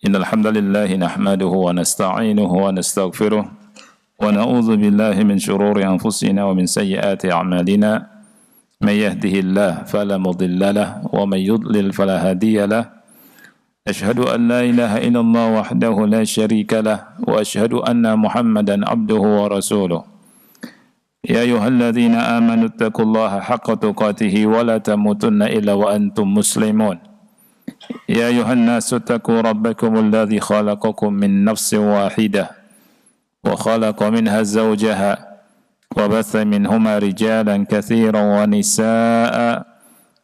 Innal hamdalillah nahmaduhu wa nasta'inuhu wa nastaghfiruh wa na'udzu billahi min shururi anfusina wa min sayyiati a'malina may yahdihillahu fala mudilla lahu wa may yudlil fala hadiya lahu ashhadu an la ilaha illallah wahdahu la syarika lahu wa ashhadu anna Muhammadan abduhu wa rasuluh ya ayyuhalladzina amanu taqullaha haqqa tuqatih wa la tamutunna illa wa antum muslimun يا أيها الناس اتقوا ربكم الذي خلقكم من نفس واحدة وخلق منها زوجها وبث منهما رجالا كثيرا ونساء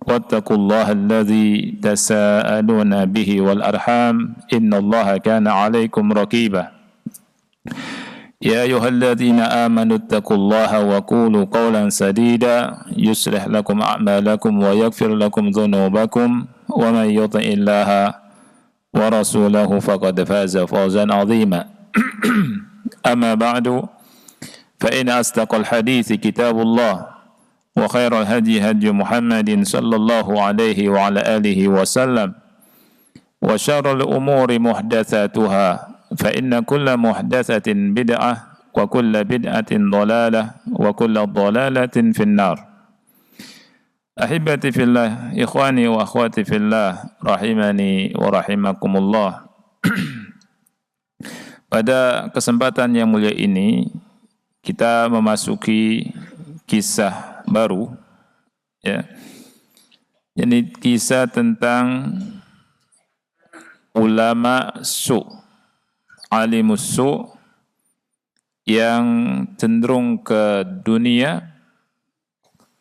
واتقوا الله الذي تساءلون به والأرحام إن الله كان عليكم رقيبا يا أيها الذين آمنوا اتقوا الله وقولوا قولا سديدا يصلح لكم أعمالكم ويغفر لكم ذنوبكم ومن يطع الله ورسوله فقد فاز فوزا عظيما أما بعد فإن أصدق الحديث كتاب الله وخير الهدي هدي محمد صلى الله عليه وعلى آله وسلم وشر الأمور محدثاتها فإن كل محدثة بدعة وكل بدعة ضلالة وكل ضلالة في النار. Ahibati fillah, ikhwani wa akhwati fillah, rahimani wa rahimakumullah. Pada kesempatan yang mulia ini, kita memasuki kisah baru, ya. Ini kisah tentang ulama su', alimus su' yang cenderung ke dunia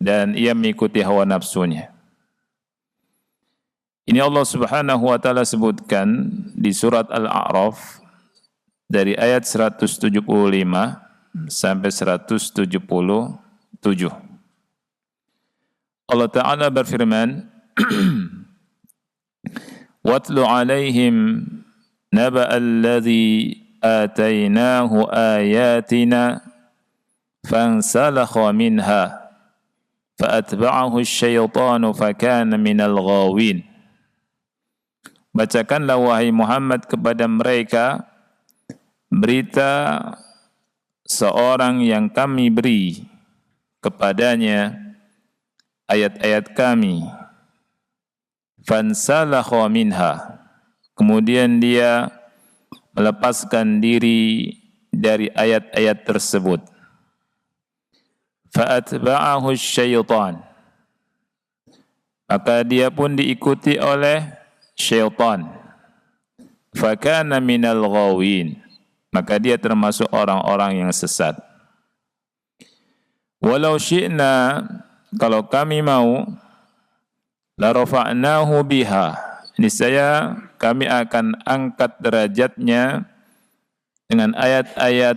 dan ia mengikuti hawa nafsunya. Ini Allah Subhanahu wa taala sebutkan di surat Al-A'raf dari ayat 175 sampai 177. Allah Ta'ala berfirman, "Watlu 'alaihim naba'al ladzi atainahu ayatina fansalakha minha fa'atba'ahu asyaitanu fakana minal ghawin." Bacakanlah wahai Muhammad kepada mereka berita seorang yang kami beri kepadanya ayat-ayat kami, fansalakha minha, kemudian dia melepaskan diri dari ayat-ayat tersebut. Fa'atba'ahu syaitan, maka dia pun diikuti oleh syaitan. Fakana minal ghawin, maka dia termasuk orang-orang yang sesat. Walau syi'na, kalau kami mau, la rafa'nahu biha, niscaya kami akan angkat derajatnya dengan ayat-ayat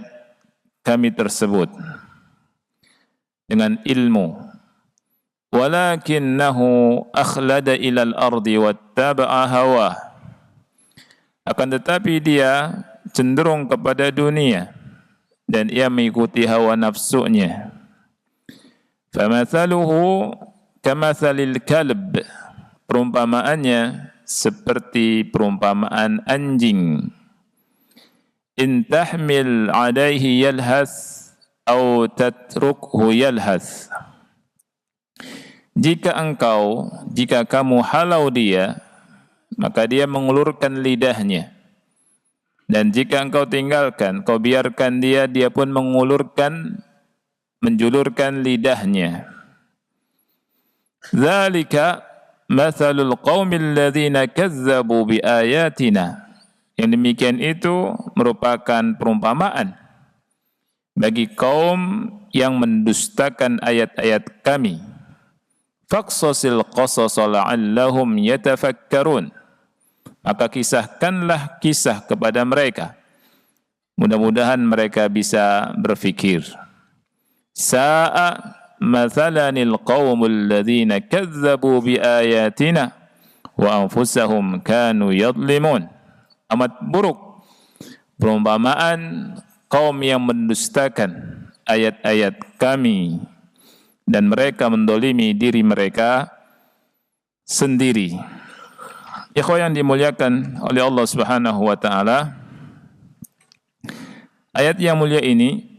kami tersebut, dengan ilmu. Walakinnahu akhlada ilal ardi wattaba'a hawa, akan tetapi dia cenderung kepada dunia dan ia mengikuti hawa nafsunya. Famathaluhu kamathalil kalb, perumpamaannya seperti perumpamaan anjing. In tahmil alaihi yalhath au tatrukhu yalhath, jika kamu halau dia, maka dia mengulurkan lidahnya, dan jika engkau tinggalkan, kau biarkan dia pun menjulurkan lidahnya. Dzalika mathalul qaumil ladzina kazzabu biayatina, yang demikian itu merupakan perumpamaan bagi kaum yang mendustakan ayat-ayat kami. Faqsasil qasasa la'allahum yatafakkarun, maka kisahkanlah kisah kepada mereka, mudah-mudahan mereka bisa berfikir. Sa'a mathalanil qaumul ladzina kazzabu biayatina wa anfusahum kanu yadlimun, amat buruk perumpamaan kaum yang mendustakan ayat-ayat kami dan mereka mendolimi diri mereka sendiri. Ikhwan yang dimuliakan oleh Allah Subhanahu wa taala, ayat yang mulia ini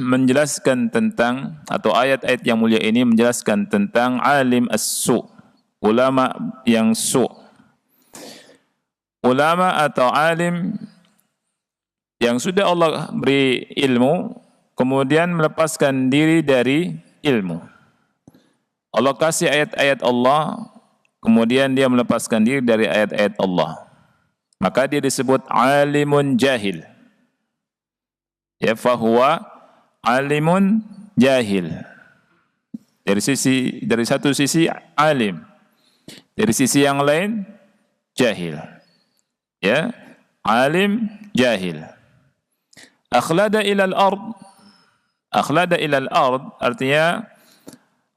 menjelaskan tentang, atau ayat-ayat yang mulia ini menjelaskan tentang alim as-su, ulama yang su. Ulama atau alim yang sudah Allah beri ilmu, kemudian melepaskan diri dari ilmu. Allah kasih ayat-ayat Allah, kemudian dia melepaskan diri dari ayat-ayat Allah. Maka dia disebut alimun jahil. Ya, fahuwa alimun jahil. Dari satu sisi alim, dari sisi yang lain jahil. Ya, alim jahil. Akhlada ilal ard. Akhlada ilal ard artinya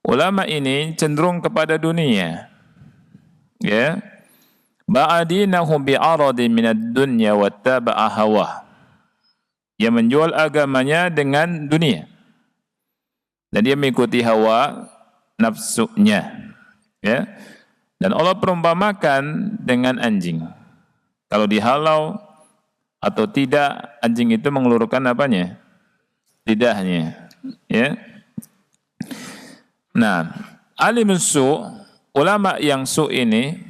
ulama ini cenderung kepada dunia. Ya. Ba'adinahu bi'aradi minad dunya wattaba'a hawa. Dia menjual agamanya dengan dunia. Dan dia mengikuti hawa nafsunya. Ya. Dan Allah perumpamakan dengan anjing. Kalau dihalau atau tidak, anjing itu mengeluarkan apanya? Lidahnya. Ya. Nah, alimus su, ulama yang su ini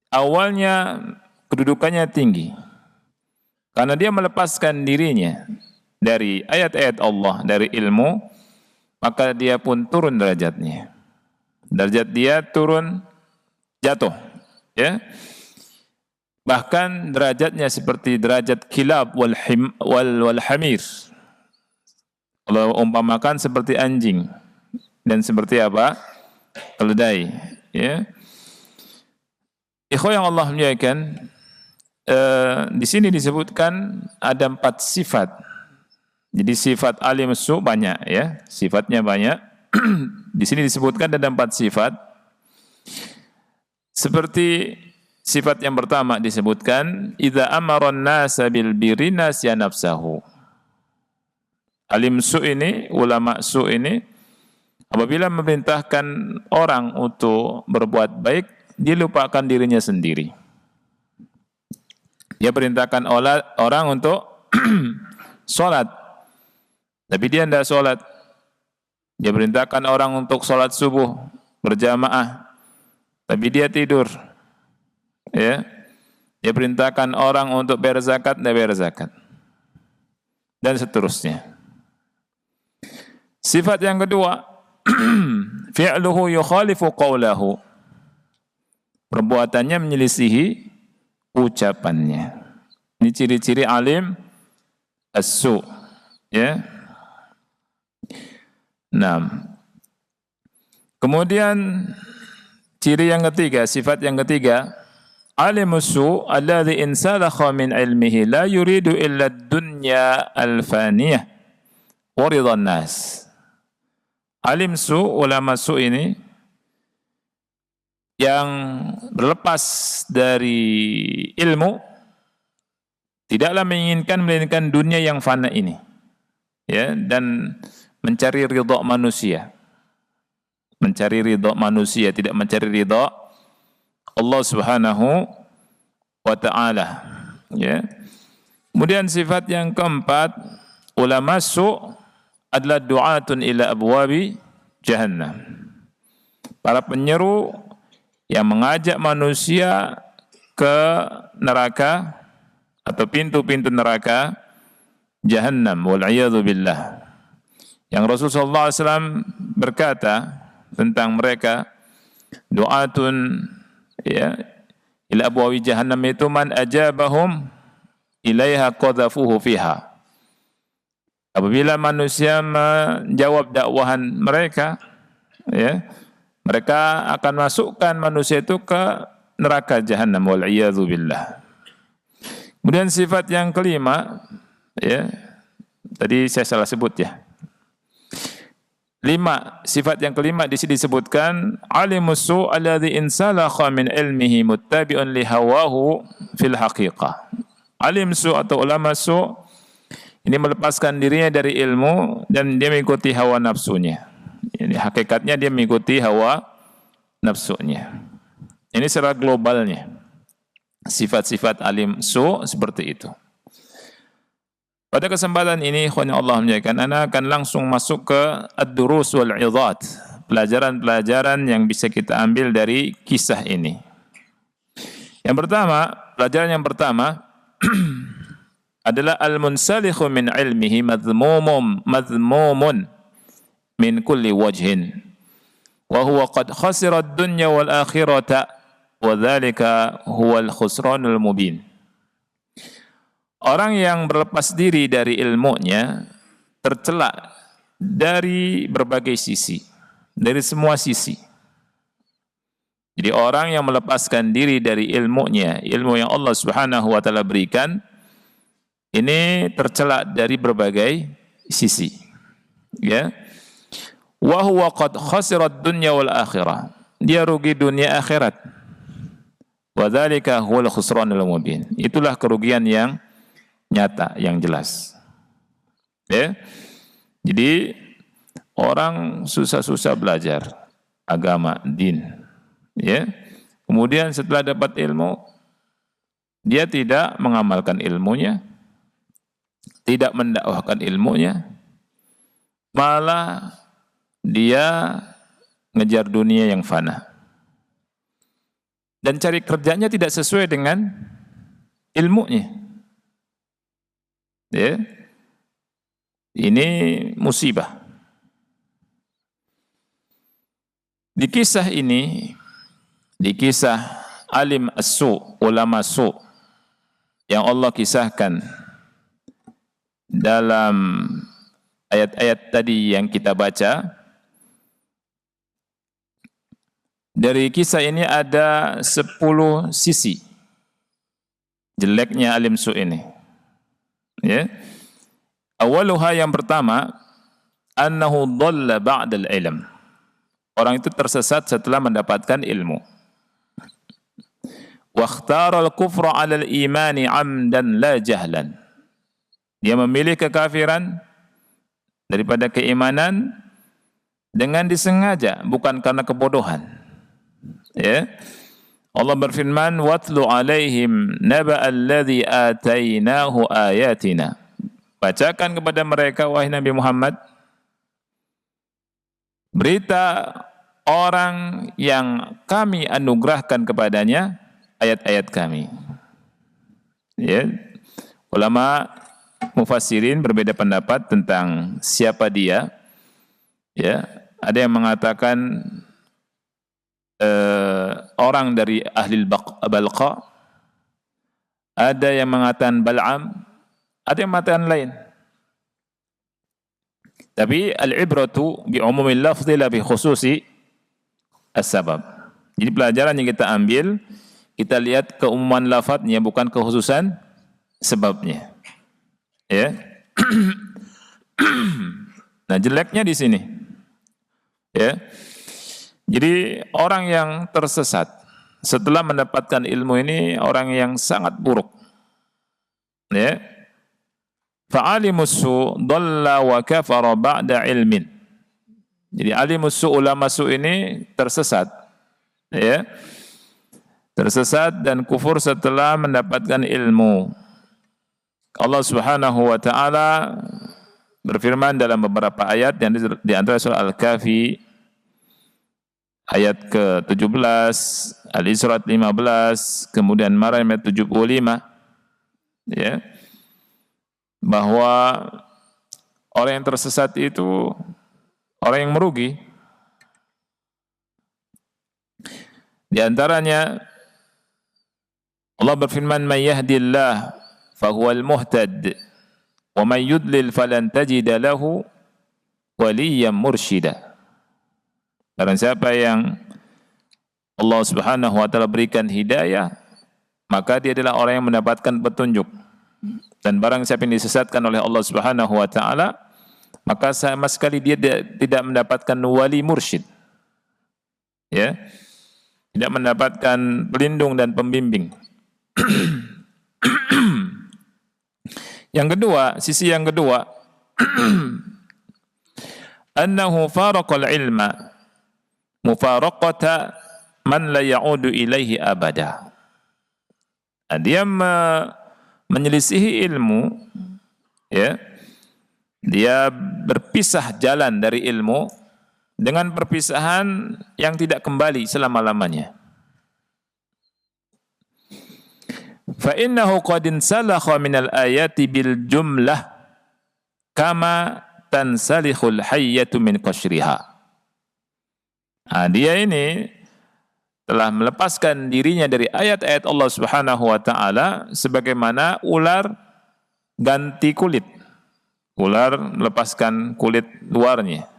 awalnya kedudukannya tinggi. Karena dia melepaskan dirinya dari ayat-ayat Allah, dari ilmu, maka dia pun turun derajatnya. Derajat dia turun, jatuh. Ya. Bahkan derajatnya seperti derajat kilab wal hamir. Kalau umpamakan seperti anjing dan seperti apa? Keledai. Ya. Ikhwan yang Allah muliakan, di sini disebutkan ada 4 sifat. Jadi sifat alim su banyak, ya, sifatnya banyak. Di sini disebutkan ada 4 sifat. Seperti sifat yang pertama disebutkan, idza amara an-nasa bil birri nasiya nafsahu. Alim su ini, ulama su ini, apabila memerintahkan orang untuk berbuat baik, dia lupakan dirinya sendiri. Dia perintahkan orang untuk sholat, tapi dia tidak sholat. Dia perintahkan orang untuk sholat subuh berjamaah, tapi dia tidur. Ya, dia perintahkan orang untuk bayar zakat, tidak bayar zakat, dan seterusnya. Sifat yang kedua, fi'luhu yukhalifu qawlahu. Perbuatannya menyelisihi ucapannya. Ini ciri-ciri alim as-su. Ya. Nah, kemudian ciri yang ketiga, sifat yang ketiga, alimus su alladhi insalakha min ilmihi la yuridu illa ad-dunya al-faniyah wa ridhan nas. Alim su, ulama su ini yang berlepas dari ilmu, tidaklah menginginkan melainkan dunia yang fana ini, ya, dan mencari ridha manusia. Mencari ridha manusia, tidak mencari ridha Allah Subhanahu wa taala, ya. Kemudian sifat yang keempat, ulama su adalah du'atun ila abwabi jahannam. Para penyeru yang mengajak manusia ke neraka atau pintu-pintu neraka jahannam, wal'iyadzu billah. Yang Rasulullah SAW berkata tentang mereka, du'atun, ya, ila abwabi jahannam itu man ajabahum ilaiha qadhafuhu fiha. Apabila manusia menjawab dakwahan mereka, ya, mereka akan masukkan manusia itu ke neraka jahannam, wal'iyadzu billah. Kemudian sifat yang kelima, ya, tadi saya salah sebut, ya. 5, sifat yang kelima di sini disebutkan, alimus su alladhi insalakha min ilmihi muttabi'un li hawahu fil haqiqah. Alim su atau ulama su ini melepaskan dirinya dari ilmu dan dia mengikuti hawa nafsunya. Ini hakikatnya dia mengikuti hawa nafsunya. Ini secara globalnya. sifat-sifat alim su seperti itu. Pada kesempatan ini, ikhwani Allah muliakan, ana akan langsung masuk ke ad-durus wal 'idhat, pelajaran-pelajaran yang bisa kita ambil dari kisah ini. Yang pertama, pelajaran yang pertama adalah al-munsalikhu min ilmihi madhmumun min kulli wajhin wa huwa qad khasira ad-dunya wal akhirata wa dzalika huwa al-khusranul mubin. Orang yang berlepas diri dari ilmunya tercela dari berbagai sisi, dari semua sisi. Jadi orang yang melepaskan diri dari ilmunya, ilmu yang Allah Subhanahu wa taala berikan, ini tercela dari berbagai sisi. Ya. Wa huwa qad khasira ad-dunya wal akhirah. Dia rugi dunia akhirat. Wa dzalika huwal khusranul mubin. Itulah kerugian yang nyata, yang jelas. Ya. Jadi orang susah-susah belajar agama, din. Ya. Kemudian setelah dapat ilmu, dia tidak mengamalkan ilmunya, tidak mendakwahkan ilmunya, malah dia ngejar dunia yang fana. Dan cari kerjanya tidak sesuai dengan ilmunya. Ya. Ini musibah. Di kisah ini, di kisah alim as-su, ulama su yang Allah kisahkan dalam ayat-ayat tadi yang kita baca, dari kisah ini ada 10 sisi jeleknya alim su ini. Ya. Awaluha, yang pertama, annahu dhalla ba'dal ilm. Orang itu tersesat setelah mendapatkan ilmu. Wa ikhtara al-kufra 'ala al-imani 'amdan la jahlan. Dia memilih kekafiran daripada keimanan dengan disengaja, bukan karena kebodohan. Ya. Allah berfirman, "Watlu 'alaihim naba'al ladzi atainahu ayatina." Bacakan kepada mereka, wahai Nabi Muhammad, berita orang yang kami anugerahkan kepadanya ayat-ayat kami. Ya. Ulama mufassirin berbeda pendapat tentang siapa dia. Ya, ada yang mengatakan orang dari ahli Balqa, ada yang mengatakan Bal'am, ada yang mengatakan lain. Tapi al-ibratu bi umumil lafzi la bi khususi as-sabab. Jadi pelajaran yang kita ambil, kita lihat keumuman lafadznya, bukan kekhususan sebabnya. Ya. Nah, jeleknya di sini. Ya. Jadi orang yang tersesat setelah mendapatkan ilmu ini orang yang sangat buruk. Ya. Fa'alimus su dhalla wa kafara ba'da ilmin. Jadi alimus su, ulama su ini tersesat. Ya. Tersesat dan kufur setelah mendapatkan ilmu. Allah Subhanahu wa taala berfirman dalam beberapa ayat yang di antara surah Al-Kahfi ayat ke-17, Al-Isra 15, kemudian Maryam ayat 75, ya, bahwa orang yang tersesat itu orang yang merugi. Di antaranya Allah berfirman, "May yahdillah fahuwal muhtad wa may yudlil falan tajida lahu waliyyan mursyida." Barang siapa yang Allah Subhanahu wa taala berikan hidayah, maka dia adalah orang yang mendapatkan petunjuk. Dan barang siapa yang disesatkan oleh Allah Subhanahu wa taala, maka sama sekali dia tidak mendapatkan wali mursyid. Ya. Tidak mendapatkan pelindung dan pembimbing. Yang kedua, sisi yang kedua, annahu faraqal ilma mufaraqata man la ya'udu ilaihi abada. Nah, dia menyelisihi ilmu, ya. Dia berpisah jalan dari ilmu dengan perpisahan yang tidak kembali selama-lamanya. Fa innahu qad insalakha minal ayati bil jumlah kama tansalikhul hayyatu min qashriha. Nah, dia ini telah melepaskan dirinya dari ayat-ayat Allah Subhanahu wa taala sebagaimana ular ganti kulit. Ular melepaskan kulit luarnya,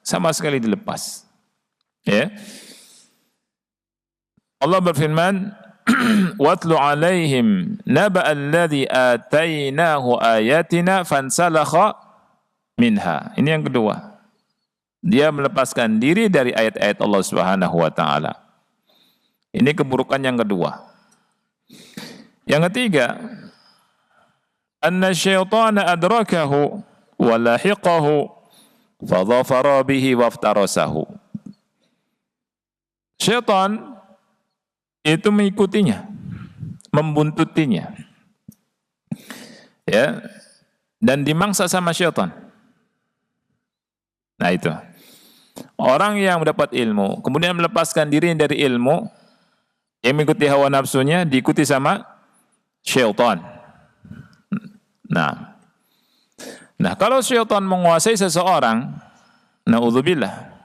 sama sekali dilepas. Ya. Allah berfirman, "Watlu 'alaihim naba alladhi atainahu ayatina fansalakha minha." Ini yang kedua. Dia melepaskan diri dari ayat-ayat Allah Subhanahu wa taala. Ini keburukan yang kedua. Yang ketiga, anna syaitana adrakahu wa lahiqahu fa dhafara bihi waftarasahu. Syaitan itu mengikutinya, membuntutinya, ya, dan dimangsa sama syaitan. Nah itu, orang yang mendapat ilmu kemudian melepaskan diri dari ilmu, yang mengikuti hawa nafsunya, diikuti sama syaitan. Nah, kalau syaitan menguasai seseorang, naudzubillah,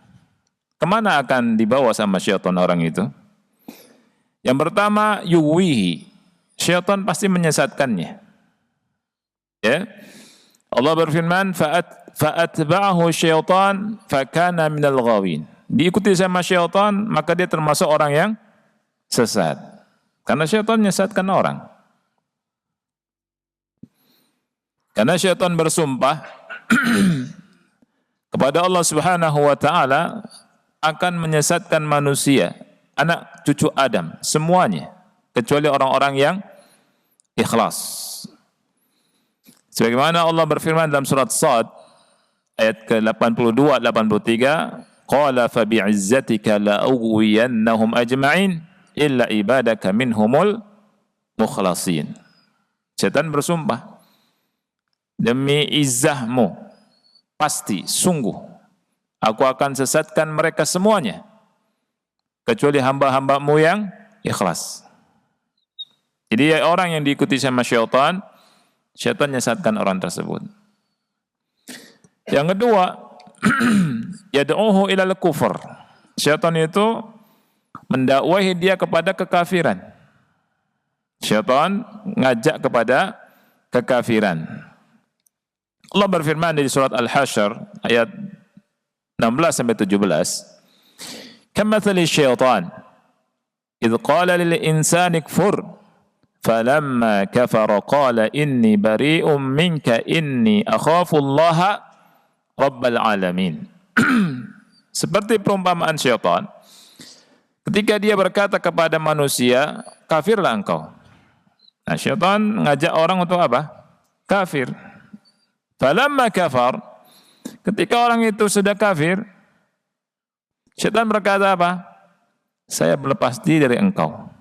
kemana akan dibawa sama syaitan orang itu? Yang pertama, yuwihi, syaitan pasti menyesatkannya. Ya, Allah berfirman, fa'atba'ahu syaitan fakana minal ghawin. Diikuti sama syaitan, maka dia termasuk orang yang sesat. Karena syaitan menyesatkan orang. Karena syaitan bersumpah kepada Allah Subhanahu wa taala akan menyesatkan manusia, anak cucu Adam, semuanya, kecuali orang-orang yang ikhlas. Sebagaimana Allah berfirman dalam surat Shad ayat ke-82 83, qala fa bi'izzatika la ughwiyannahum ajma'in illa ibadaka minhumul mukhlasin. Setan bersumpah, demi izzahmu, pasti, sungguh, aku akan sesatkan mereka semuanya, kecuali hamba-hambamu yang ikhlas. Jadi orang yang diikuti sama syaitan, syaitan menyesatkan orang tersebut. Yang kedua, yad'uhu ilal kufur. Syaitan itu mendakwahi dia kepada kekafiran. Syaitan ngajak kepada kekafiran. Allah berfirman di surat Al-Hasyr ayat 16 sampai 17, "Kamathali syaitan idh qala lil insani kfur falamma kafara qala inni bari'um minka inni akhafu Allah rabbal alamin." Seperti perumpamaan syaitan ketika dia berkata kepada manusia, "Kafirlah engkau." Nah, syaitan ngajak orang untuk apa? Kafir. Falamma kafar, ketika orang itu sudah kafir, syaitan berkata apa? Saya berlepas diri dari engkau.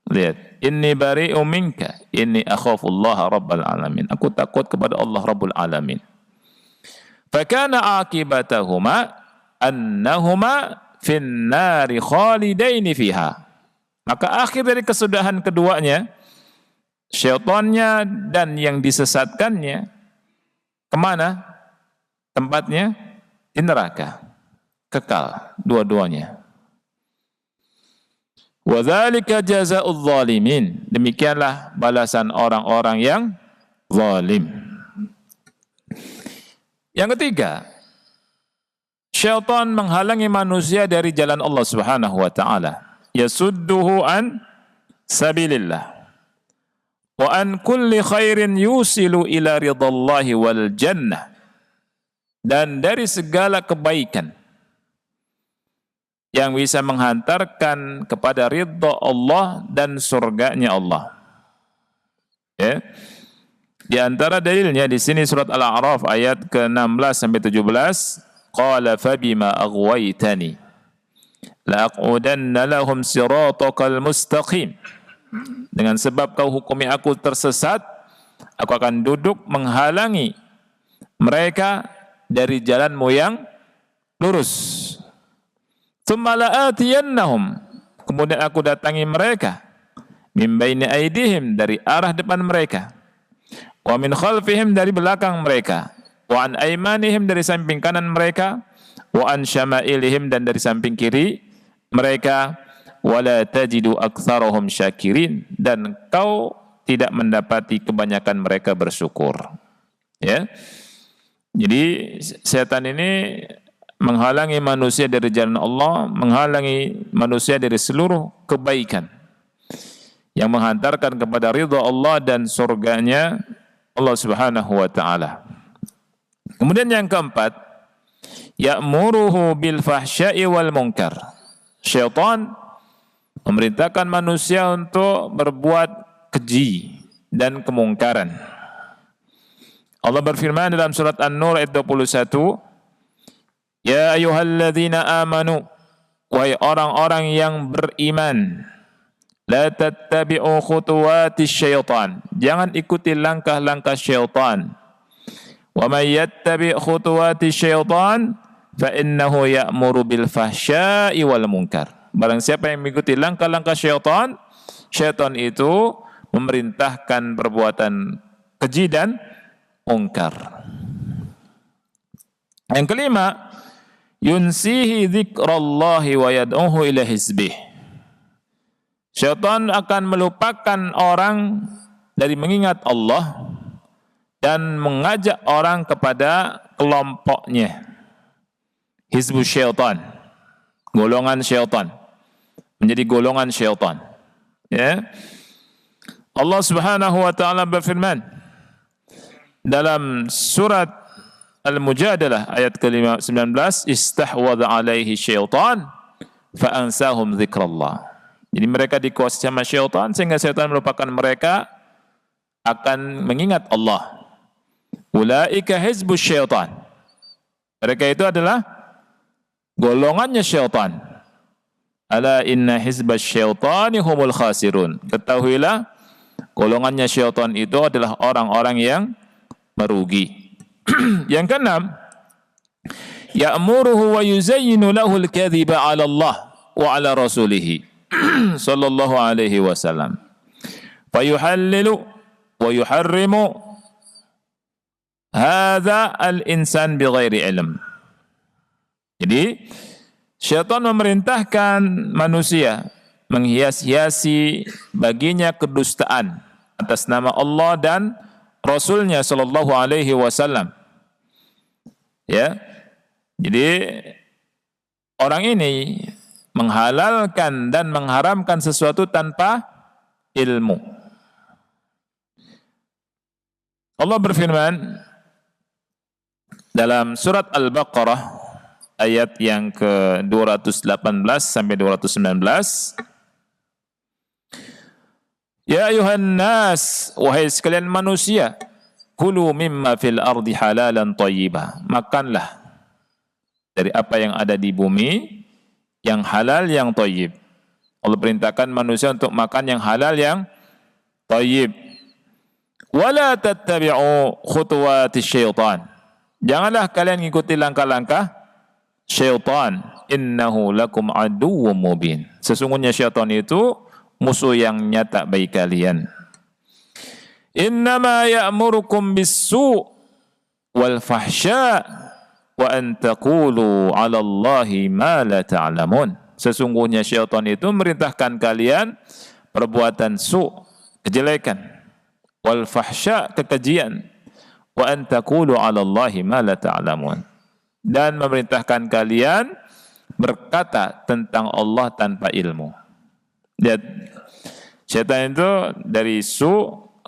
Lihat, inni bari'u minka, inni akhafullaha rabbal alamin. Aku takut kepada Allah Rabbul Alamin. Fakana akibatahuma annahuma finnari khalidaini fiha. Maka akhir dari kesudahan keduanya, syaitannya dan yang disesatkannya, kemana tempatnya? Di neraka, kekal dua-duanya. Wa dzalika jazaa'udz zalimin. Demikianlah balasan orang-orang yang zalim. Yang ketiga, syaitan menghalangi manusia dari jalan Allah Subhanahu wa taala. Yasudduhu an sabilillah wa an kulli khairin yusilu ila ridallahi wal jannah, dan dari segala kebaikan yang bisa menghantarkan kepada ridha Allah dan surganya Allah. Ya. Di antara dalilnya di sini surat Al-A'raf ayat ke-16 sampai 17, qala fabima aghwaytani la aqudanna lahum siratakal mustaqim Dengan sebab kau hukumi aku tersesat, aku akan duduk menghalangi mereka dari jalanmu yang lurus. Tsumma la'atiyannahum, kemudian aku datangi mereka, min baini aidihim, dari arah depan mereka, wa min khalfihim, dari belakang mereka, wa an aimanihim, dari samping kanan mereka, wa an syama'ilihim, dan dari samping kiri mereka, wala tajidu aktsarahum syakirin, dan kau tidak mendapati kebanyakan mereka bersyukur. Ya. Jadi setan ini menghalangi manusia dari jalan Allah, menghalangi manusia dari seluruh kebaikan yang menghantarkan kepada ridha Allah dan surganya Allah Subhanahu wa taala. Kemudian yang keempat, ya'muruhu bil fahsya'i wal munkar. Syaitan memerintahkan manusia untuk berbuat keji dan kemungkaran. Allah berfirman dalam surat An-Nur ayat 21, ya ayyuhalladzina amanu, wahai orang-orang yang beriman, la tattabi'u khutuwatis syaitan, jangan ikuti langkah-langkah syaitan. Wa may yattabi' khutuwatis syaitan fa innahu ya'muru bil fahsya'i wal munkar. Barang siapa yang mengikuti langkah-langkah syaitan, syaitan itu memerintahkan perbuatan keji dan mungkar. Yang kelima, yunsihi dzikrallahi wa yad'uhu ila hizbih. Syaitan akan melupakan orang dari mengingat Allah dan mengajak orang kepada kelompoknya. Hizbus syaitan, golongan syaitan, menjadi golongan syaitan. Ya. Allah Subhanahu wa taala berfirman dalam surat Al-Mujadalah ayat ke-19, istahwadha alaihi syaitan fa ansahum dzikrallah. Jadi mereka dikuasai sama syaitan sehingga syaitan melupakan mereka akan mengingat Allah. Ulaika hizbus syaitan. Mereka itu adalah golongannya syaitan. Ala inna hizbas syaitani humul khasirun. Ketahuilah, golongannya syaitan itu adalah orang-orang yang merugi. Yang keenam, ya'muruhu wa yuzayyinu lahu al-kadhiba 'ala Allah wa 'ala rasulih sallallahu alaihi wasallam. Fa yuhallilu wa yuharrimu hadza al-insan bighairi ilm. Jadi syaitan memerintahkan manusia menghias-hiasi baginya kedustaan atas nama Allah dan Rasulnya sallallahu alaihi wasallam. Ya. Jadi orang ini menghalalkan dan mengharamkan sesuatu tanpa ilmu. Allah berfirman dalam surat Al-Baqarah ayat yang ke-218 sampai 219. Ya ayuhan nas, wahai sekalian manusia, kulu mimma fil ardi halalan thayyibah. Makanlah dari apa yang ada di bumi yang halal yang thayyib. Allah perintahkan manusia untuk makan yang halal yang thayyib. Wala tattabi'u khutuwatis syaitan. Janganlah kalian mengikuti langkah-langkah syaitan. Innahu lakum aduwwum mubin. Sesungguhnya syaitan itu musuh yang nyata bagi kalian. Innama ya'murukum bis-su' wal fahsya' wa an taqulu 'ala Allahi ma la ta'lamun. Sesungguhnya syaitan itu merintahkan kalian perbuatan kejelekan, wal fahsya', kekejian, wa an taqulu 'ala Allahi ma la ta'lamun, dan memerintahkan kalian berkata tentang Allah tanpa ilmu. Lihat, syaitan itu dari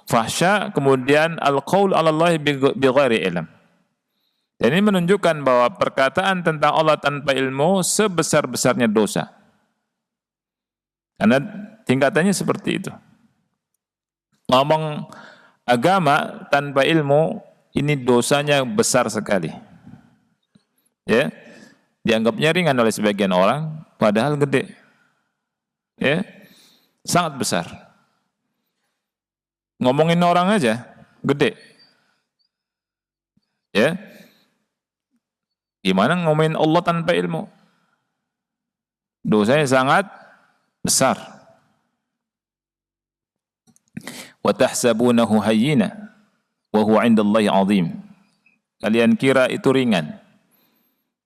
fahsya, kemudian al-qaul 'ala Allah bighairi ilm. Dan ini menunjukkan bahwa perkataan tentang Allah tanpa ilmu sebesar-besarnya dosa. Karena tingkatannya seperti itu. Ngomong agama tanpa ilmu, ini dosanya besar sekali. Ya, dianggapnya ringan oleh sebagian orang, padahal gede. Ya, sangat besar. ngomongin orang aja gede. Ya. Gimana ngomongin Allah tanpa ilmu? Dosanya sangat besar. Wa tahsabunahu hayyina wa huwa 'indallahi 'azim. Kalian kira itu ringan,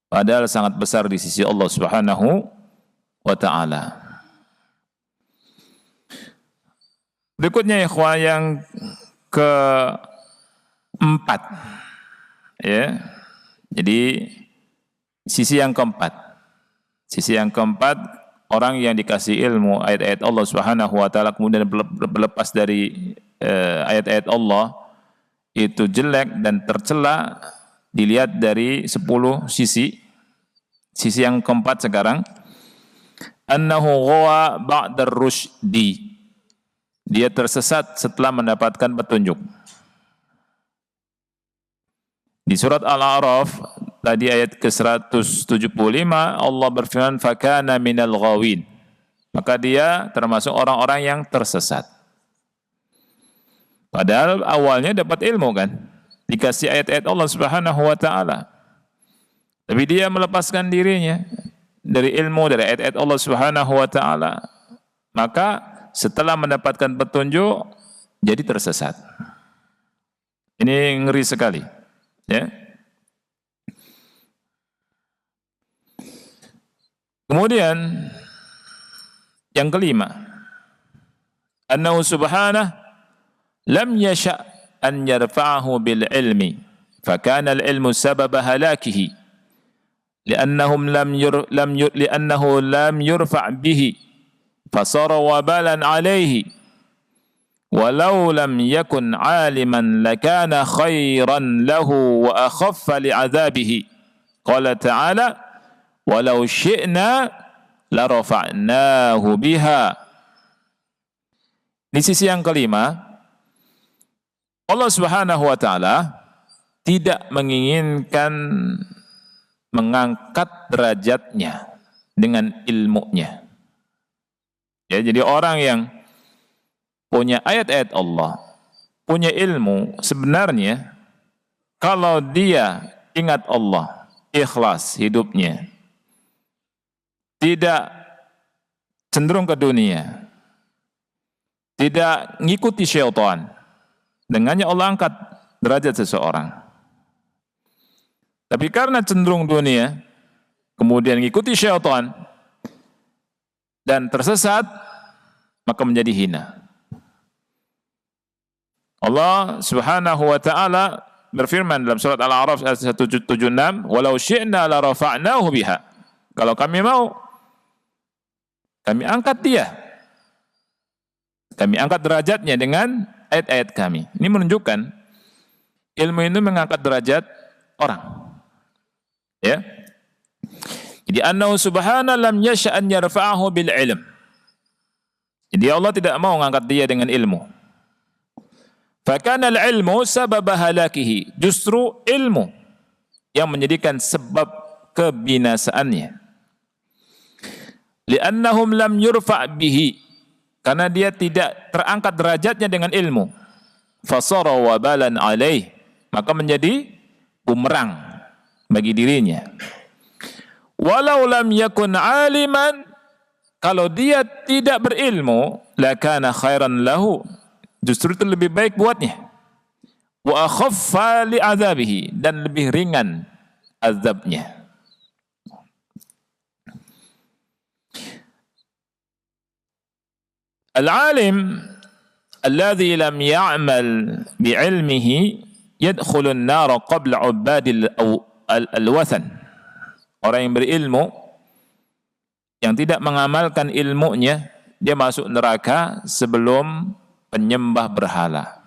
padahal sangat besar di sisi Allah Subhanahu wa taala. Berikutnya ikhwah yang keempat, ya. Jadi sisi yang keempat. Sisi yang keempat, orang yang dikasih ilmu ayat-ayat Allah Subhanahu wa taala kemudian berlepas dari ayat-ayat Allah itu jelek dan tercela dilihat dari 10 sisi. Sisi yang keempat sekarang, annahu ghawa ba'dar rusydi. Dia tersesat setelah mendapatkan petunjuk. Di surat Al-A'raf tadi ayat ke-175 Allah berfirman fakana minal ghawin. Maka dia termasuk orang-orang yang tersesat. Padahal awalnya dapat ilmu kan, dikasih ayat-ayat Allah Subhanahu wa taala. Tapi dia melepaskan dirinya dari ilmu, dari ayat-ayat Allah Subhanahu wa taala. Maka setelah mendapatkan petunjuk jadi tersesat. Ini ngeri sekali, ya. Kemudian yang kelima, annahu subhanahu lam yasha' an yarfa'ahu bil ilmi fakana al ilmu sabab halakihi li'annahu lam yurfa' bihi fasara wabalan alayhi walau lam yakun 'aliman lakana khairan lahu wa akhaffa li'adzabihi. Qala ta'ala walau syi'na la rafa'nahu biha. Di sisi yang kelima, Allah Subhanahu wa taala tidak menginginkan mengangkat derajatnya dengan ilmunya. Ya, jadi orang yang punya ayat-ayat Allah, punya ilmu, sebenarnya kalau dia ingat Allah, ikhlas hidupnya, tidak cenderung ke dunia, tidak ngikuti syaitan, dengannya Allah angkat derajat seseorang. Tapi karena cenderung dunia, kemudian ngikuti syaitan dan tersesat, maka menjadi hina. Allah Subhanahu wa taala berfirman dalam surat Al-A'raf ayat 176, "Walau syi'na la rafa'nahu biha." Kalau kami mau, kami angkat dia. Kami angkat derajatnya dengan ayat-ayat kami. Ini menunjukkan ilmu itu mengangkat derajat orang. Ya. Jadi annahu subhana lam yasha' an yarfa'ahu bil ilm. Jadi Allah tidak mau mengangkat dia dengan ilmu. Fakana al-ilmu sabab halakihi. Justru ilmu yang menjadikan sebab kebinasaannya. Li'annahum lam yurfa' bihi. Karena dia tidak terangkat derajatnya dengan ilmu. Fasara wabalan alaih. Maka menjadi bumerang bagi dirinya. Walau lam yakun aliman. Kalau dia tidak berilmu, lakana khairan lahu. Justru itu lebih baik buatnya. Wa akhaffa li'adzabihi. Dan lebih ringan azabnya. Al-alim alladhi lam ya'mal bi'ilmihi yadkhulun nara qabla ubadil al-wathan. Orang yang berilmu yang tidak mengamalkan ilmunya, dia masuk neraka sebelum penyembah berhala.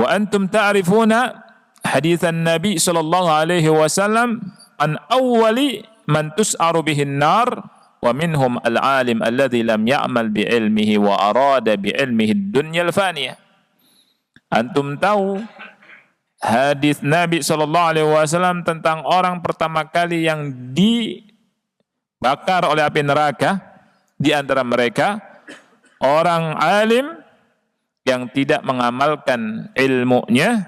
Wa antum ta'rifuna haditsan Nabi sallallahu alaihi wasallam an awwali man tus'aru bihin nar wa minhum al-alim alladhi lam ya'mal bi ilmihi wa arada bi ilmihi ad-dunya al-faniyah. Antum tahu hadis Nabi sallallahu alaihi wasallam tentang orang pertama kali yang dibakar oleh api neraka, di antara mereka orang alim yang tidak mengamalkan ilmunya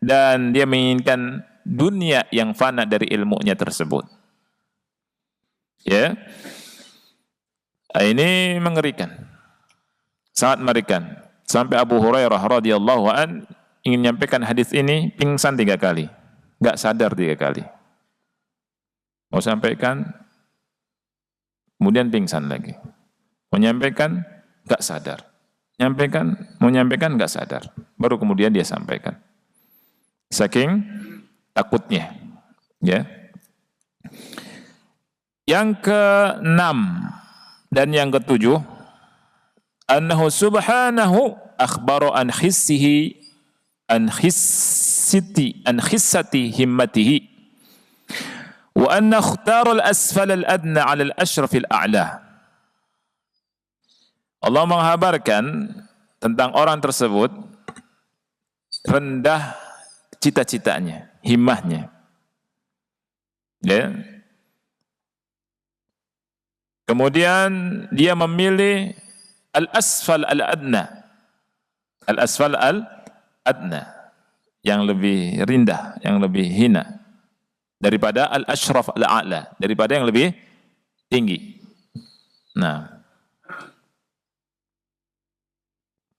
dan dia menginginkan dunia yang fana dari ilmunya tersebut. Ya. Ini mengerikan. Sangat mengerikan. Sampai Abu Hurairah radhiyallahu an ingin menyampaikan hadis ini, pingsan 3 kali. Enggak sadar 3 kali. Mau sampaikan, kemudian pingsan lagi. Mau menyampaikan, enggak sadar. Mau menyampaikan enggak sadar. Baru kemudian dia sampaikan. Saking takutnya. Ya. Yang ke-6 dan yang ke-7, annahu subhanahu akhbara an khissihi an khissati himmatihi wa anna ikhtara al-asfal al-adna 'ala al-ashraf al-a'la. Allah menghabarkan tentang orang tersebut rendah cita-citanya, himmahnya. Ya. Kemudian dia memilih al-asfal al-adna. Al-asfal al-adna, yang lebih rendah, yang lebih hina daripada al-ashraf al-a'la, daripada yang lebih tinggi. Nah,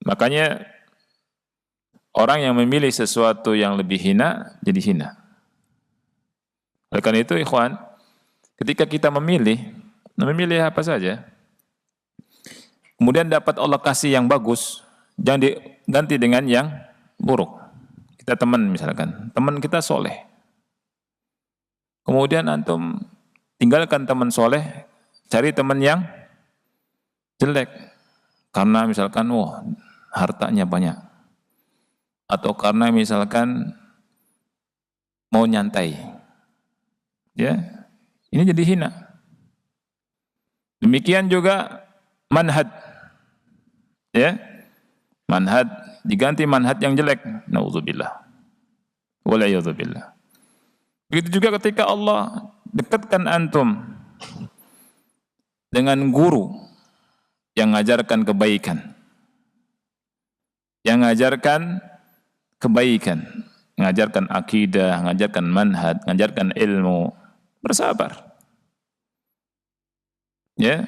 makanya orang yang memilih sesuatu yang lebih hina, jadi hina. Oleh karena itu, ikhwan, ketika kita memilih apa saja, kemudian dapat Allah kasih yang bagus, jangan diganti dengan yang buruk. Kita teman misalkan, teman kita soleh. Kemudian antum tinggalkan teman soleh, cari teman yang jelek. Karena misalkan, hartanya banyak. Atau karena misalkan mau nyantai. Ya, ini jadi hina. Demikian juga manhaj. Ya. Manhaj diganti manhaj yang jelek. Nauzubillah. Wal'iyadzubillah. Begitu juga ketika Allah dekatkan antum dengan guru yang mengajarkan kebaikan. Yang mengajarkan kebaikan, mengajarkan akidah, mengajarkan manhaj, mengajarkan ilmu, bersabar. Ya.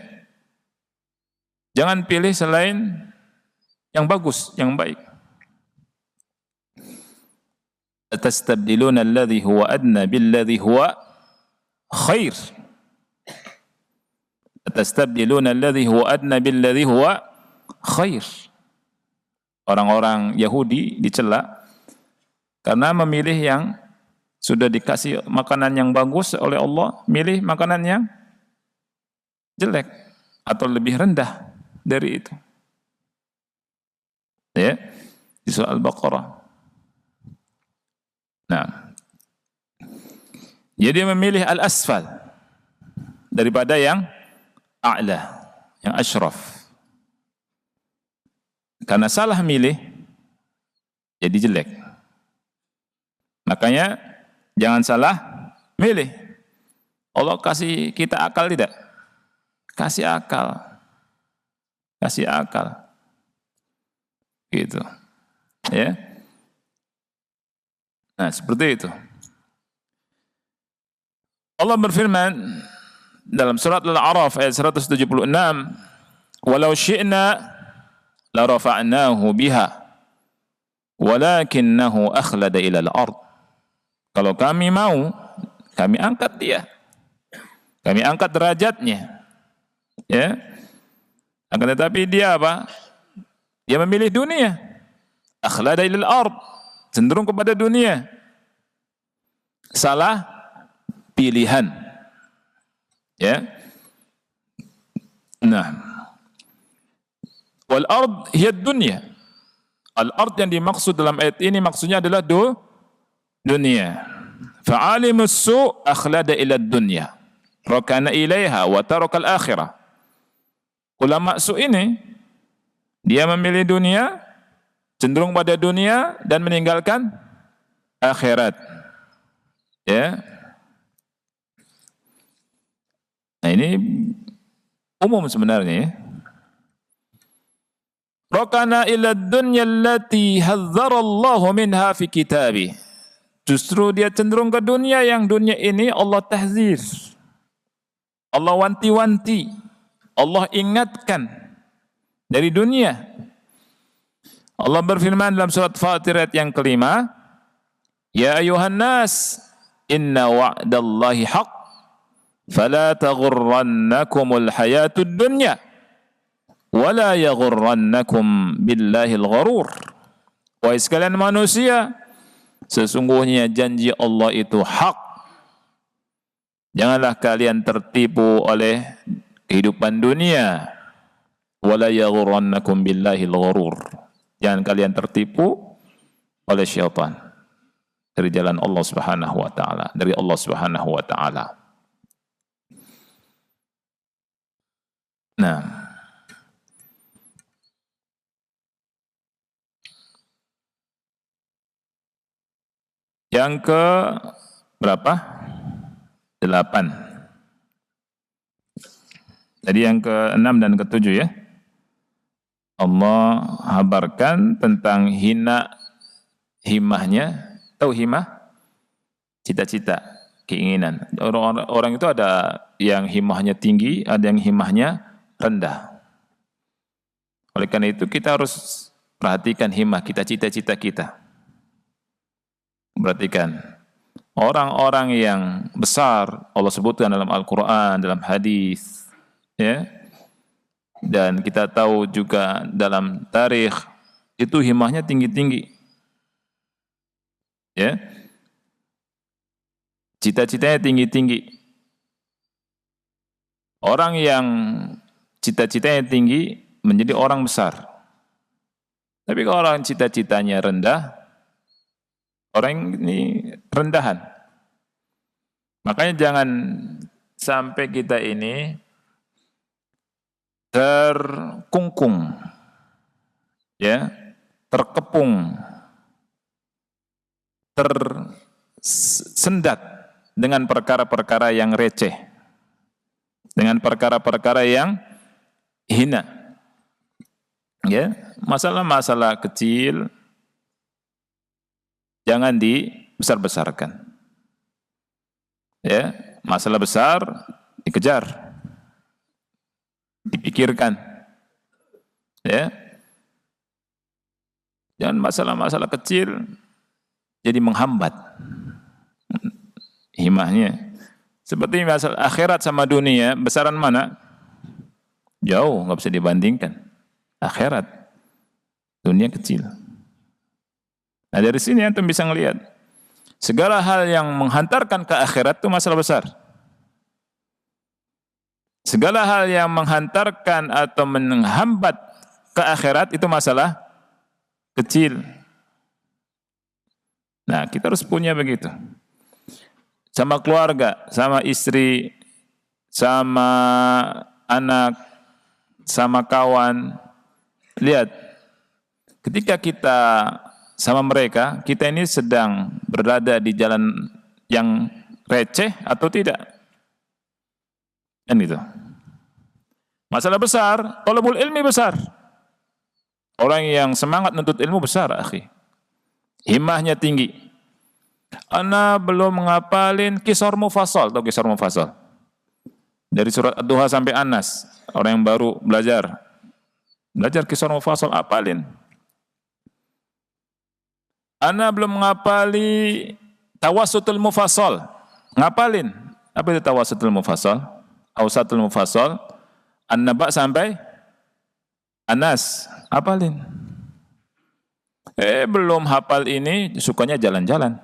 Jangan pilih selain yang bagus, yang baik. Atastabdiluna alladhi huwa adna billadhi huwa khair. Atastabdiluna alladhi huwa adna billadhi huwa khair. Orang-orang Yahudi dicela karena memilih yang sudah dikasih makanan yang bagus oleh Allah, milih makanan yang jelek atau lebih rendah dari itu. Ya, di surah Al-Baqarah. Nah, jadi memilih al-asfal daripada yang a'la, yang asyraf. Karena salah milih, jadi jelek. Makanya jangan salah milih. Allah kasih kita akal tidak? Kasih akal. Kasih akal. Gitu. Ya. Nah, seperti itu. Allah berfirman dalam surat Al-A'raf ayat 176, "Walau syi'na la rafa'nahu biha, walakinnahu akhlada ila al-ard." Kalau kami mau, kami angkat dia. Kami angkat derajatnya. Ya. Akan tetapi dia apa? Dia memilih dunia. Akhlada ila al-ard, cenderung kepada dunia. Salah pilihan. Ya. Nah. Wal ard hiya dunya. Al-ard yang dimaksud dalam ayat ini maksudnya adalah dunia. Fa'alimus su' akhlada ila dunya, rakana ilaiha wa taraka al-akhirah. Ulama su' ini dia memilih dunia, cenderung pada dunia dan meninggalkan akhirat. Ya. Nah, ini umum sebenarnya ya. Rokana ila dunya allati hadzarallahu minha fi kitabih. Justru dia cenderung ke dunia yang dunia ini Allah tahzir. Allah wanti-wanti. Allah ingatkan dari dunia. Allah berfirman dalam surat Fatir ayat yang kelima, Ya ayuhan nas, inna wa'dallahi haq, fala taghurrannakumul hayatud dunya, wala yaghurrannakum billahil gharur. Wahai sekalian manusia, sesungguhnya janji Allah itu hak. Janganlah kalian tertipu oleh kehidupan dunia. Wala yaghurrannakum billahil gharur. Jangan kalian tertipu oleh syaitan dari jalan Allah Subhanahu wa taala, dari Allah Subhanahu wa taala. Nah, yang ke berapa? 8. Jadi yang ke-6 dan ke-7 ya. Allah habarkan tentang himahnya. Tahu himah? Cita-cita, keinginan. Orang itu ada yang himahnya tinggi, ada yang himahnya rendah. Oleh karena itu kita harus perhatikan himah kita, cita-cita kita. Perhatikan. Orang-orang yang besar Allah sebutkan dalam Al-Quran, dalam hadis, ya. Dan kita tahu juga dalam tarikh itu himahnya tinggi-tinggi. Ya. Cita-citanya tinggi-tinggi. Orang yang cita-citanya tinggi menjadi orang besar. Tapi kalau orang cita-citanya rendah, orang ini rendahan. Makanya jangan sampai kita ini terkungkung, ya, terkepung, tersendat dengan perkara-perkara yang receh, dengan perkara-perkara yang hina, ya, masalah-masalah kecil jangan dibesar-besarkan, ya, masalah besar dikejar, dipikirkan, ya. Jangan masalah-masalah kecil jadi menghambat himahnya. Seperti masalah akhirat sama dunia, besaran mana? Jauh, nggak bisa dibandingkan. Akhirat, dunia kecil. Nah dari sini antum bisa ngelihat segala hal yang menghantarkan ke akhirat itu masalah besar. Segala hal yang menghantarkan atau menghambat ke akhirat itu masalah kecil. Nah, kita harus punya begitu. Sama keluarga, sama istri, sama anak, sama kawan. Lihat, ketika kita sama mereka, kita ini sedang berada di jalan yang receh atau tidak? Kan gitu. Masalah besar, thalabul ilmi besar. Orang yang semangat nuntut ilmu besar, akhi. Himmahnya tinggi. Ana belum ngapalin Qisar Mufassal, tahu Qisar Mufassal? Dari surat Ad-Duha sampai An-Nas, orang yang baru belajar Qisar Mufassal, apalin. Ana belum ngapali Tawassutul Mufassal, ngapalin. Apa itu Tawassutul Mufassal? Awsatul Mufassal, An-Naba sampai An-Nas, hafalin. Belum hafal ini, sukanya jalan-jalan.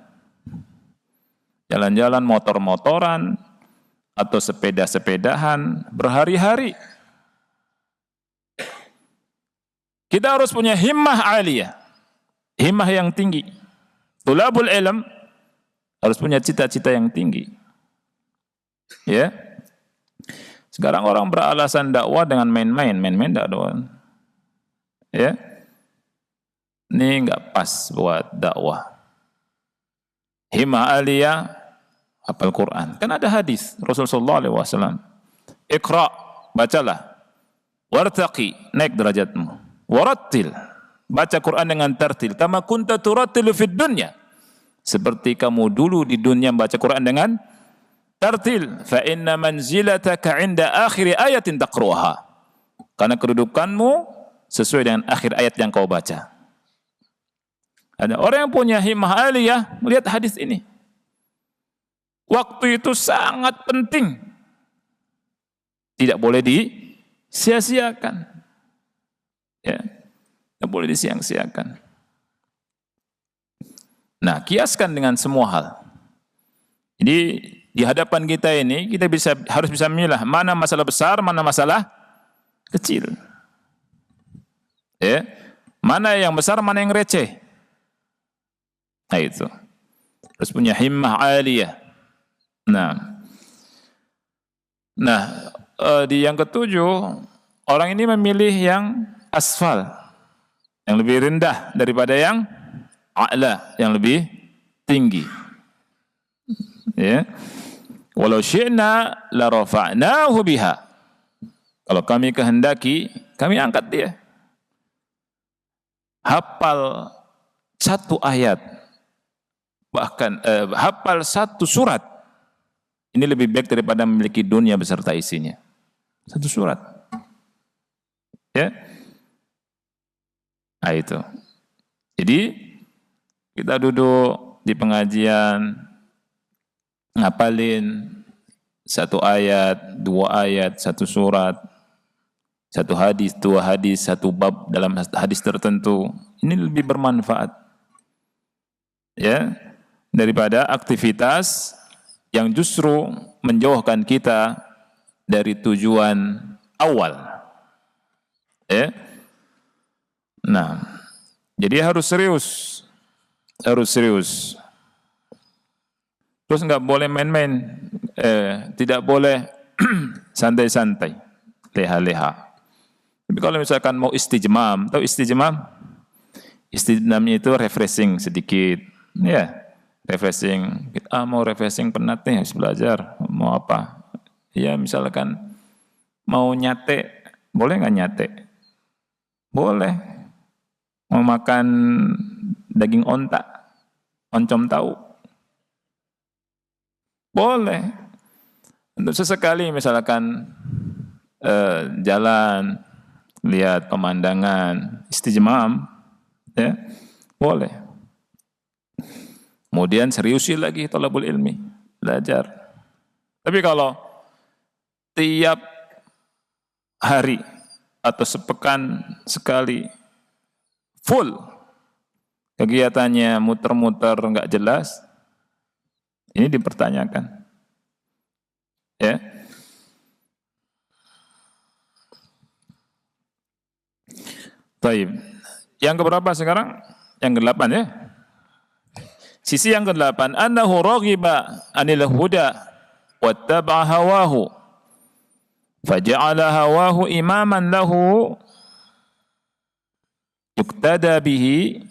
Jalan-jalan, motor-motoran, atau sepeda-sepedahan, berhari-hari. Kita harus punya himmah aliyah, himmah yang tinggi. Tulabul ilm harus punya cita-cita yang tinggi. Ya. Sekarang orang beralasan dakwah dengan main-main dakwah. Ya. Ini enggak pas buat dakwah. Himmah aliyah, hafal Quran. Kan ada hadis Rasulullah SAW. Iqra, bacalah. Wartaqi, naik derajatmu. Warattil, baca Quran dengan tartil. Kama kunta turattilu fid dunya, seperti kamu dulu di dunia baca Quran dengan tartil. Fa inna manzilataka 'inda akhir ayatin taqra'uha, karena kedudukanmu sesuai dengan akhir ayat yang kau baca. Ada orang yang punya himmah aliyah melihat hadis ini. Waktu itu sangat penting, tidak boleh disia-siakan. Ya, tidak boleh disia-siakan. Nah, kiaskan dengan semua hal. Jadi di hadapan kita ini kita harus bisa memilah mana masalah besar, mana masalah kecil. Ya, mana yang besar, mana yang receh. Nah itu. Harus punya himmah aliyah. Nah, di yang ketujuh, orang ini memilih yang asfal, yang lebih rendah daripada yang a'la, yang lebih tinggi. Ya. Walau syi'na la rafa'nahu biha. Kalau kami kehendaki, kami angkat dia. Hafal satu ayat, bahkan hafal satu surat, ini lebih baik daripada memiliki dunia beserta isinya. Satu surat. Ya. Nah itu. Jadi kita duduk di pengajian, ngapalin satu ayat, dua ayat, satu surat, satu hadis, dua hadis, satu bab dalam hadis tertentu. Ini lebih bermanfaat. Ya. Daripada aktivitas yang justru menjauhkan kita dari tujuan awal. Ya. Nah, jadi harus serius. Harus serius. Terus enggak boleh main-main. Tidak boleh santai-santai, leha-leha. Tapi kalau misalkan mau istijmam, tahu istijmam? Istijmamnya itu refreshing sedikit. Ya. Refreshing, kita mau refreshing penat nih, harus belajar, mau apa? Ya misalkan mau nyate, boleh nggak nyate? Boleh. Mau makan daging onta, oncom tahu? Boleh. Untuk sesekali misalkan jalan, lihat pemandangan, istijmam, ya boleh. Kemudian seriusi lagi thalabul ilmi, belajar. Tapi kalau tiap hari atau sepekan sekali full kegiatannya muter-muter enggak jelas, ini dipertanyakan. Ya. Baik. Yang keberapa sekarang? Yang ke-8 ya. Sisi yang ke-8, annahu raghiba 'anil huda wattaba'a hawahu faja'ala hawahu imaman lahu yuqtada bihi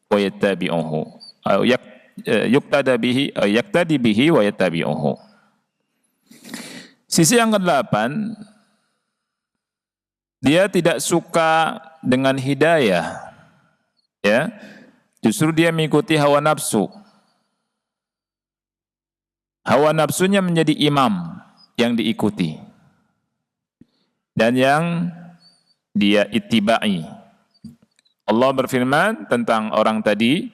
wa yattabi'uhu. Yuqtada bihi yaqtadi bihi wa yattabi'uhu. Sisi yang ke-8, dia tidak suka dengan hidayah. Ya. Justru dia mengikuti hawa nafsu. Hawa nafsunya menjadi imam yang diikuti dan yang dia ittibai. Allah berfirman tentang orang tadi,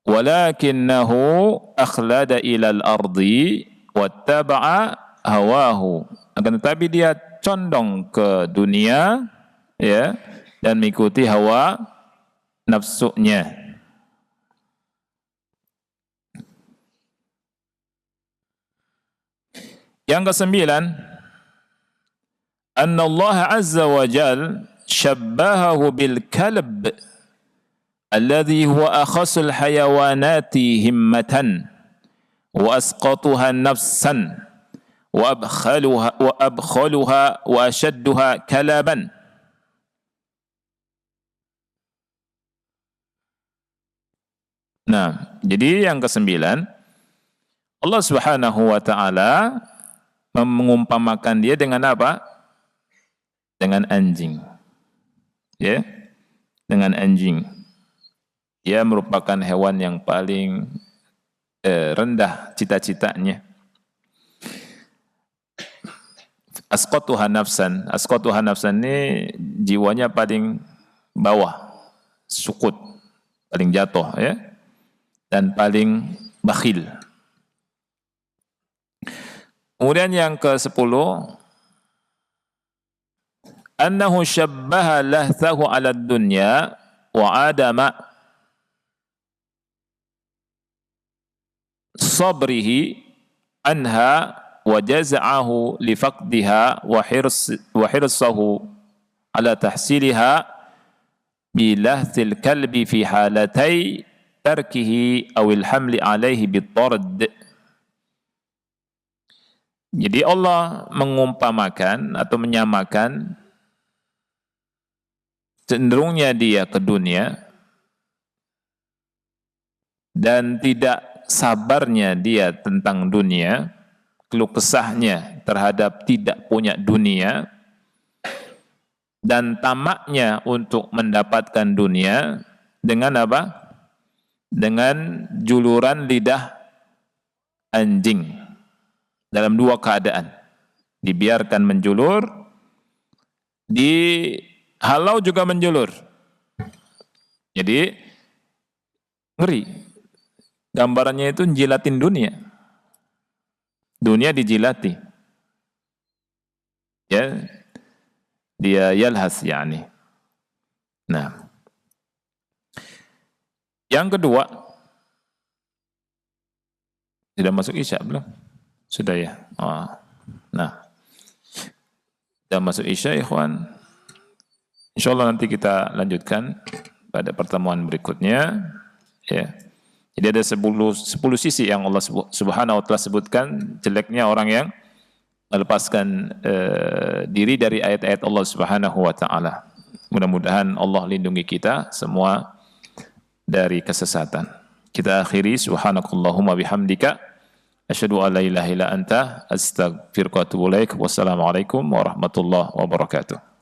walakinnahu akhlada ilal ardi wattaba'a hawahu. Akan tetapi dia condong ke dunia, ya, dan mengikuti hawa nafsunya. Yang ke-9, anna Allah azza wa jal syabbahahu bil kalb alladhi huwa akhasul hayawanati himmatan wa asqatuha nafsan wa abkhaluha wa ashadduha kalaban. Nah, jadi yang ke-9, Allah Subhanahu wa taala mengumpamakan dia dengan apa? Dengan anjing. Ya. dengan anjing. Ia merupakan hewan yang paling rendah cita-citanya. Asqatuha nafsan. Asqatuha nafsan ini jiwanya paling bawah, sukut, paling jatuh ya, dan paling bakhil. Kemudian yang ke-10, annahu syabbaha lahtahu 'ala dunya wa adama sabrihi anha wa jaz'ahu li faqdiha wa hirsahu ala tahsiliha bi lahthil kalbi fi halatai tarkihi awil hamli alaihi bitard. Jadi Allah mengumpamakan atau menyamakan cenderungnya dia ke dunia dan tidak sabarnya dia tentang dunia, keluh kesahnya terhadap tidak punya dunia, dan tamaknya untuk mendapatkan dunia dengan apa? Dengan juluran lidah anjing. Dalam dua keadaan, dibiarkan menjulur, dihalau juga menjulur. Jadi ngeri. Gambarannya itu jilatin dunia. Dunia dijilati. Ya, dia yalhas yani. Nah, yang kedua, sudah masuk Isya belum? Sudah ya. Oh. Nah, sudah masuk Isya, ikhwan. Insyaallah nanti kita lanjutkan pada pertemuan berikutnya. Ya. Jadi ada 10 sisi yang Allah Subhanahu wa taala sebutkan jeleknya orang yang melepaskan diri dari ayat-ayat Allah Subhanahu wa taala. Mudah-mudahan Allah lindungi kita semua dari kesesatan. Kita akhiri subhanakallahumma bihamdika asyhadu an la ilaha illa anta astaghfiruka wa atubu ilaik. Wassalamualaikum warahmatullahi wabarakatuh.